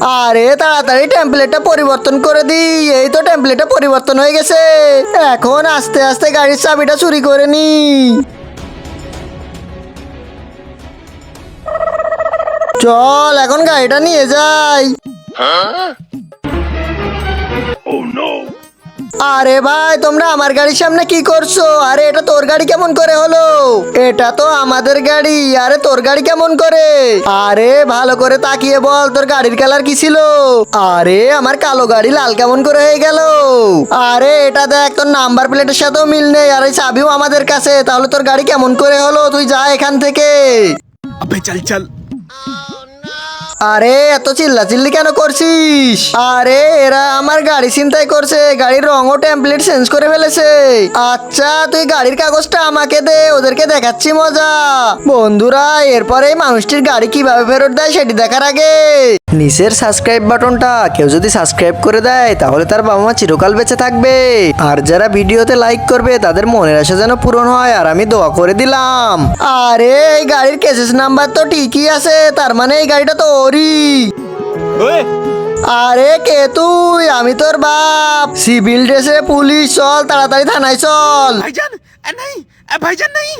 আরে তাড়াতাড়ি টেমপ্লেটটা পরিবর্তন করে দি। এই তো টেমপ্লেটটা পরিবর্তন হয়ে গেছে। এখন আস্তে আস্তে গাড়ির চাবিটা চুরি করে নি। চল এখন গাড়িটা নিয়ে যাই। আরে ভাই, তোমরা আমার গাড়ির সামনে কি করছো? আরে এটা তোর গাড়ি কেমন করে হলো? এটা তো আমাদের গাড়ি। আরে তোর গাড়ি কেমন করে? আরে ভালো করে তাকিয়ে বল, তোর গাড়ির কালার কি ছিল? আরে আমার কালো গাড়ি লাল কেমন করে হয়ে গেল? আরে এটা দেখ, তোর নাম্বার প্লেটের সাথেও মিল নেই, আর এই চাবিও আমাদের কাছে। তাহলে তোর গাড়ি কেমন করে হলো? তুই যা এখান থেকে। अबे चल चल। আরে এত চিল্লাচিল্লি কেন করছিস? আরে এরা আমার গাড়ি ছিনতাই করছে, গাড়ির রং ও টেমপ্লেট চেঞ্জ করে ফেলেছে। আচ্ছা তুই গাড়ির কাগজটা আমাকে দে, ওদেরকে দেখাচ্ছি মজা। বন্ধুরা, এরপরে এই মানুষটির গাড়ি কিভাবে ফেরত দেয় সেটি দেখার আগে নিচের সাবস্ক্রাইব বাটনটা কেউ যদি সাবস্ক্রাইব করে দেয় তাহলে তার বাবা মা চিরকাল বেঁচে থাকবে। আর যারা ভিডিওতে লাইক করবে তাদের মনের আশা যেন পূরণ হয়, আর আমি দোয়া করে দিলাম। আরে এই গাড়ির কেসেস নাম্বার তো ঠিকই আছে, তার মানে এই গাড়িটা তো ওরই। ओए আরে কে তুই? আমি তোর বাপ। সিভিল ড্রেসে পুলিশ, চল তাড়াতাড়ি থানায় চল। भाईजान नहीं भाईजान नहीं।